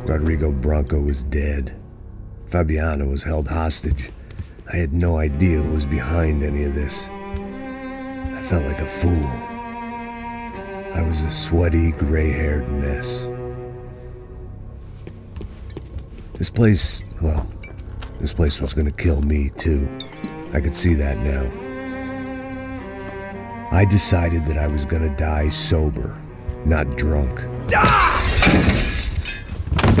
Rodrigo Branco was dead. Fabiana was held hostage. I had no idea who was behind any of this. I felt like a fool. I was a sweaty, gray-haired mess. This place was gonna kill me too. I could see that now. I decided that I was gonna die sober, not drunk.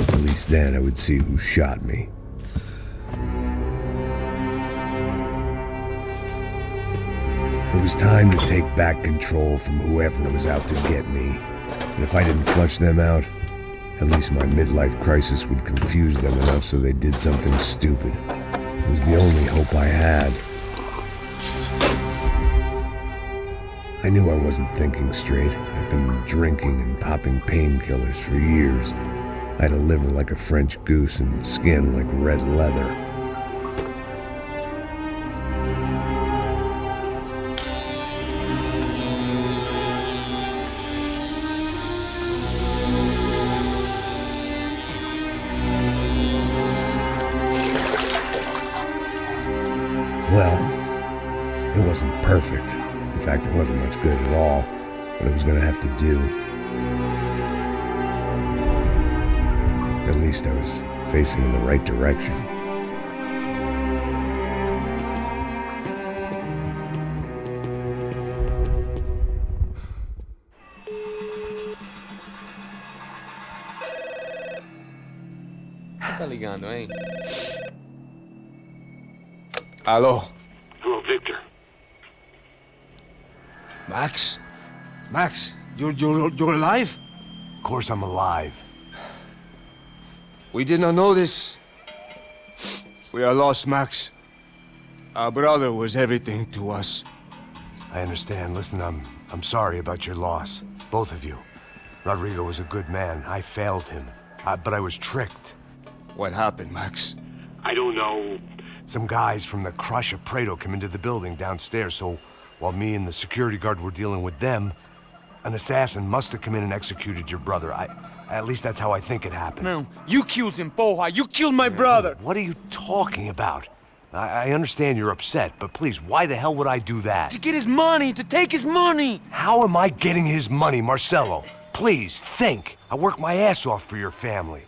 At least then I would see who shot me. It was time to take back control from whoever was out to get me. And if I didn't flush them out, at least my midlife crisis would confuse them enough so they did something stupid. It was the only hope I had. I knew I wasn't thinking straight. I'd been drinking and popping painkillers for years. I had a liver like a French goose and skin like red leather. Well, it wasn't perfect. In fact, it wasn't much good at all, but it was gonna have to do. At least I was facing in the right direction. Tá ligando, hein? Alô? Hello, Victor. Max? Max, you're alive? Of course I'm alive. We did not know this. We are lost, Max. Our brother was everything to us. I understand. Listen, I'm sorry about your loss. Both of you. Rodrigo was a good man. I failed him. But I was tricked. What happened, Max? I don't know. Some guys from the Crush of Prado came into the building downstairs, so while me and the security guard were dealing with them, an assassin must have come in and executed your brother. At least that's how I think it happened. No, you killed him, porra! You killed my brother! What are you talking about? I understand you're upset, but please, why the hell would I do that? To get his money, to take his money! How am I getting his money, Marcelo? Please, think. I worked my ass off for your family.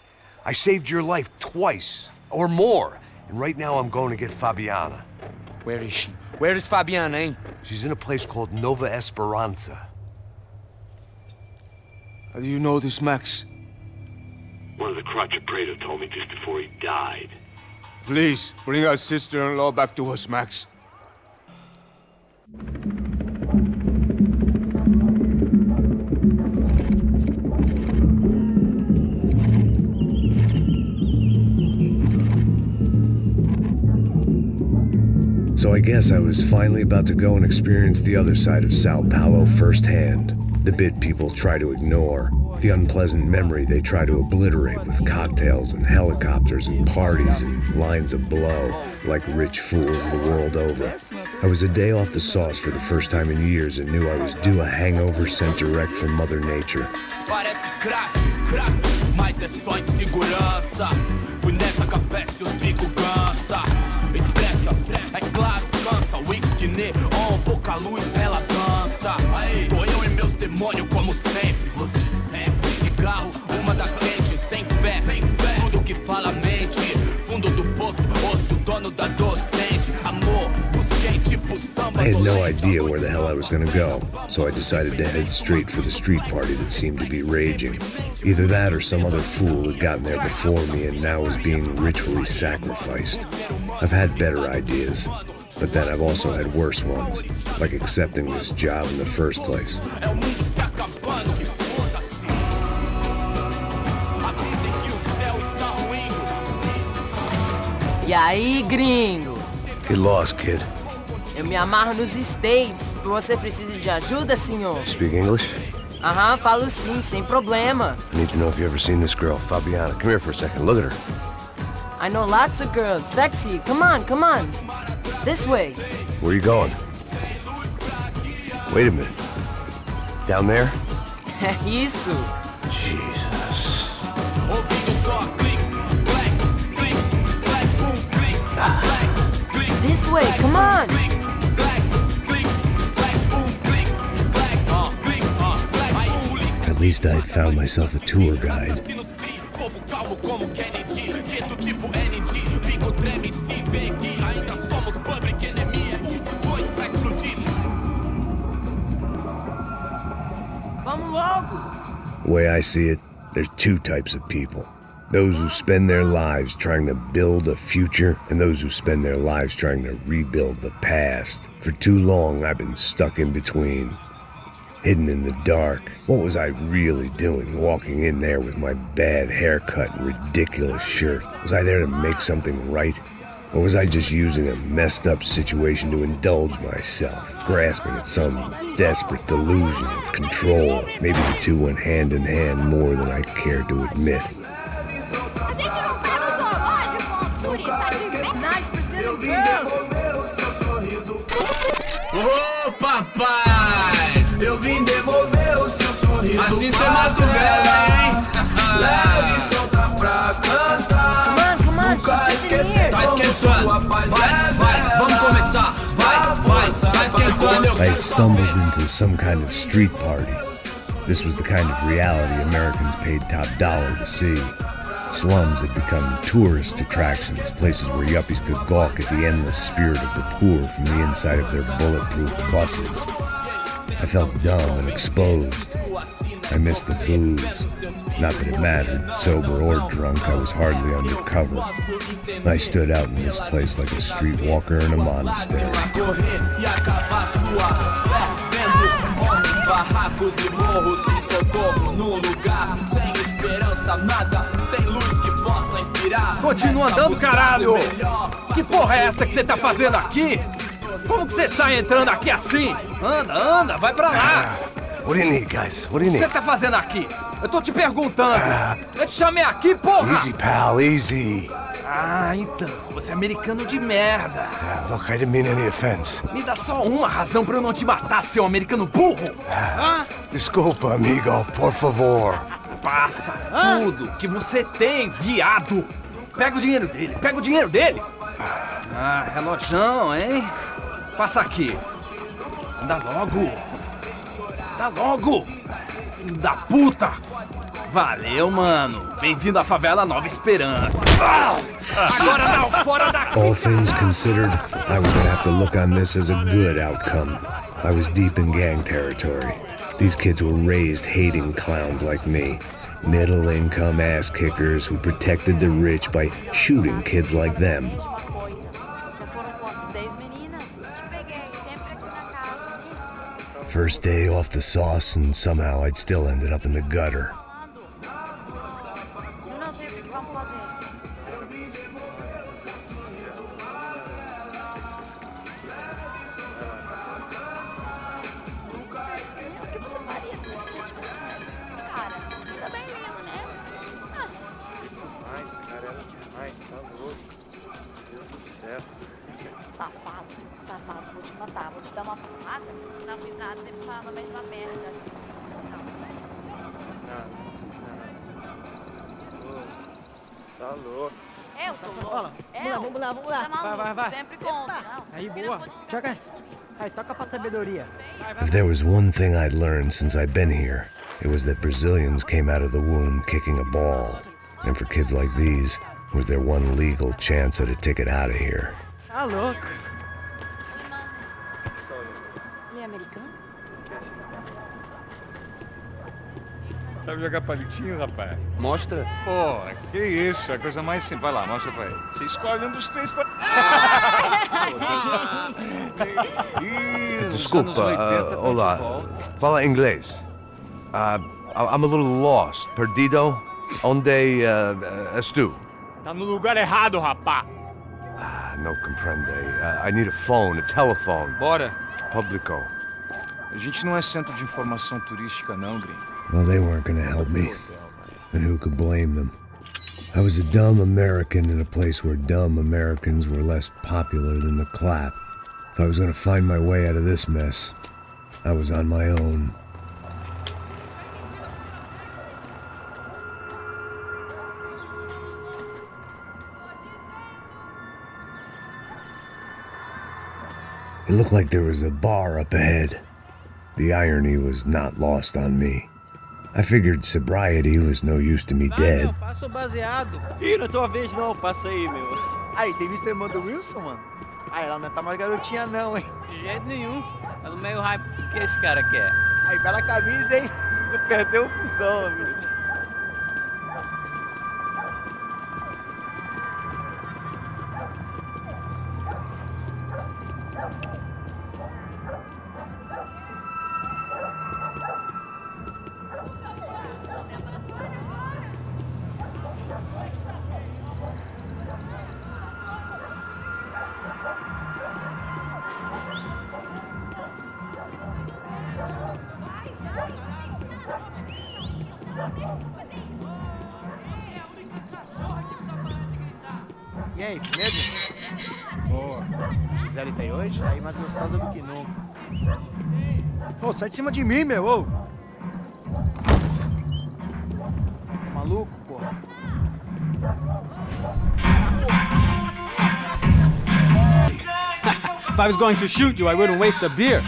I saved your life twice, or more. And right now I'm going to get Fabiana. Where is she? Where is Fabiana, eh? She's in a place called Nova Esperanza. How do you know this, Max? One of the Crotch of Prado told me just before he died. Please, bring our sister-in-law back to us, Max. So I guess I was finally about to go and experience the other side of Sao Paulo firsthand. The bit people try to ignore. The unpleasant memory they try to obliterate with cocktails and helicopters and parties and lines of blow, like rich fools the world over. I was a day off the sauce for the first time in years and knew I was due a hangover sent direct from Mother Nature. Parece crack, mas é só insegurança. Fui nessa capeste, os bico cansa. Expressa, é claro, cansa. Whisky neon, pouca luz, ela dança. Tô eu e meus demônios como sempre. Você sempre. Cigarro, uma das lentes, sem fé. Tudo que fala mente. Fundo do poço, osso, dono da docente. Amor, busquei tipo samba. I had no idea where the hell I was gonna go, so I decided to head straight for the street party that seemed to be raging. Either that or some other fool had gotten there before me and now was being ritually sacrificed. I've had better ideas, but then I've also had worse ones, like accepting this job in the first place. E aí, gringo? Get lost, kid. Eu me amarro nos States. Você precisa de ajuda, senhor? Speak English? Aham, falo sim, sem problema. I need to know if you've ever seen this girl, Fabiana. Come here for a second. Look at her. I know lots of girls. Sexy. Come on, come on. This way. Where are you going? Wait a minute. Down there? É isso. Jesus. Ouvindo só This way, come on! At least I'd found myself a tour guide. Vamos logo! The way I see it, there's two types of people. Those who spend their lives trying to build a future, and those who spend their lives trying to rebuild the past. For too long, I've been stuck in between. Hidden in the dark. What was I really doing walking in there with my bad haircut and ridiculous shirt? Was I there to make something right? Or was I just using a messed up situation to indulge myself, grasping at some desperate delusion of control? Maybe the two went hand in hand more than I cared to admit. Nice Brazilian girls! Ô papai, eu vim devolver o seu sorriso. Assim cê mata o velho, hein? Leve e solta pra cantar. Come on, she's just in here! Tá esquentando, vai, vamos começar. Vai, tá esquentando. I had stumbled into some kind of street party. This was the kind of reality Americans paid top dollar to see. Slums had become tourist attractions, places where yuppies could gawk at the endless spirit of the poor from the inside of their bulletproof buses. I felt dumb and exposed. I missed the booze. Not that it mattered, sober or drunk, I was hardly undercover. I stood out in this place like a streetwalker in a monastery. Barracos e morros sem socorro num lugar sem esperança, nada, sem luz que possa inspirar. Continua andando, caralho! Que porra é essa que você tá fazendo aqui? Como que você sai entrando aqui assim? Anda, vai pra lá! What do you need, guys? What do you O que need? você tá fazendo aqui? Eu tô te perguntando! Eu te chamei aqui, porra! Easy, pal, easy. Ah, então, você é americano de merda! Look, I didn't mean any offense. Me dá só uma razão pra eu não te matar, seu americano burro! Desculpa, amigo, por favor. Passa tudo que você tem, viado! Pega o dinheiro dele! Ah, relojão, hein? Passa aqui! Anda logo! Filho da puta! Valeu, mano! Bem-vindo à favela Nova Esperança! Agora não, fora daqui! All things considered, I was gonna have to look on this as a good outcome. I was deep in gang territory. These kids were raised hating clowns like me. Middle-income ass-kickers who protected the rich by shooting kids like them. First day off the sauce, and somehow I'd still ended up in the gutter. Safado, vou te matar, vou te dar uma porrada. Não fiz nada, sempre falava a mesma merda. Tá louco. Eu tô louco. Vamos lá. Tá maluco, Vai. sempre contra. Não. Aí, boa. Joga. Aí, toca pra sabedoria. If there was one thing I'd learned since I'd been here, it was that Brazilians came out of the womb kicking a ball. And for kids like these, was their one legal chance at a ticket out of here. Tá louco. Ele é americano? Sabe jogar palitinho, rapaz? Mostra. Pô, que isso, é a coisa mais simples. Vai lá, mostra pra ele. Você escolhe um dos três pra... Desculpa, olá. Fala inglês. I'm a little lost. Perdido? Onde és tu? Tá no lugar errado, rapá. No comprende. I need a phone, a telephone. Bora. Publico. A gente não é centro de informação turística, não, gringo. Well, they weren't gonna help me. And who could blame them? I was a dumb American in a place where dumb Americans were less popular than the clap. If I was gonna find my way out of this mess, I was on my own. It looked like there was a bar up ahead. The irony was not lost on me. I figured sobriety was no use to me dead. Meu, passa o baseado. Ih, não é tua vez não, passa aí, meu. Aí, tem visto a irmã do Wilson, mano? Aí, ela não tá mais garotinha não, hein? De jeito nenhum. Tá no meio hype que esse cara quer. Aí, bela camisa, hein? Não perdeu o cuzão, amigo. E aí, firmeza? Boa. Gisele tá aí hoje? Tá aí mais gostosa do que nunca. Ô, sai de cima de mim, meu, ô! Maluco, porra. If I was going to shoot you, I wouldn't waste a beer.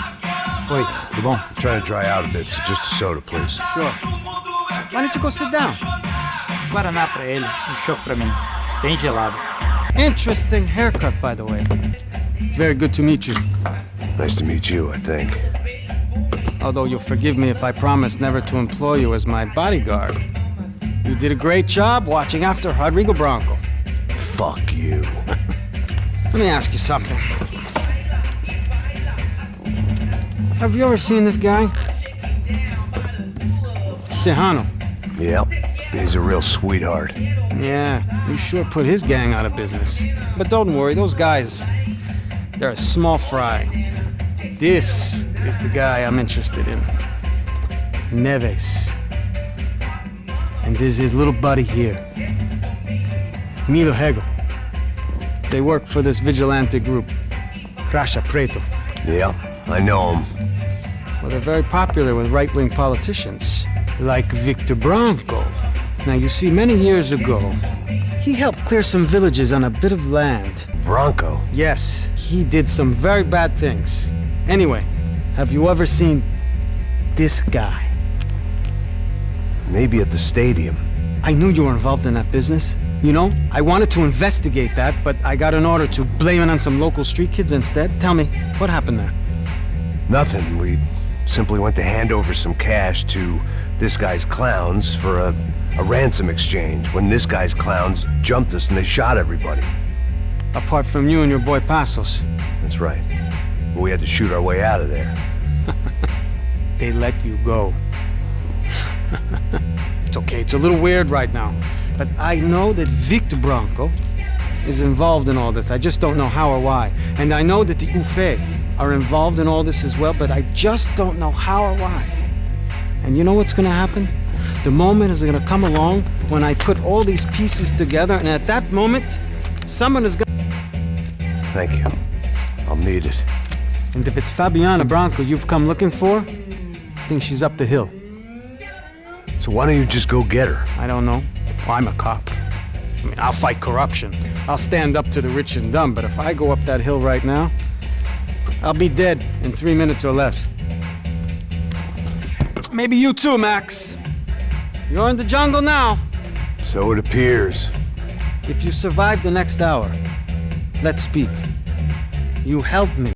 Oi, tudo bom? I'm trying to dry out a bit, so just a soda, please. Sure. Why don't you go sit down? Guaraná pra ele, chopp pra mim. Bem gelado. Interesting haircut, by the way. Very good to meet you. Nice to meet you, I think. Although you'll forgive me if I promise never to employ you as my bodyguard. You did a great job watching after Rodrigo Bronco. Fuck you. Let me ask you something. Have you ever seen this guy? Sejano. Yep, he's a real sweetheart. Yeah, you sure put his gang out of business. But don't worry, those guys, they're a small fry. This is the guy I'm interested in. Neves. And this is his little buddy here. Milo Hegel. They work for this vigilante group, Crasha Preto. Yeah, I know him. Well, they're very popular with right-wing politicians, like Victor Bronco. Now, you see, many years ago, he helped clear some villages on a bit of land. Bronco? Yes, he did some very bad things. Anyway, have you ever seen this guy? Maybe at the stadium. I knew you were involved in that business. You know, I wanted to investigate that, but I got an order to blame it on some local street kids instead. Tell me, what happened there? Nothing. We simply went to hand over some cash to this guy's clowns for a ransom exchange when this guy's clowns jumped us and they shot everybody. Apart from you and your boy Passos. That's right. We had to shoot our way out of there. They let you go. It's okay, it's a little weird right now. But I know that Victor Bronco is involved in all this. I just don't know how or why. And I know that the UFE are involved in all this as well, but I just don't know how or why. And you know what's gonna happen? The moment is gonna come along when I put all these pieces together, and at that moment, someone is gonna... Thank you. I'll need it. And if it's Fabiana Bronco you've come looking for, I think she's up the hill. So why don't you just go get her? I don't know. Well, I'm a cop. I mean, I'll fight corruption. I'll stand up to the rich and dumb, but if I go up that hill right now, I'll be dead in 3 minutes or less. Maybe you too, Max. You're in the jungle now. So it appears. If you survive the next hour, let's speak. You help me.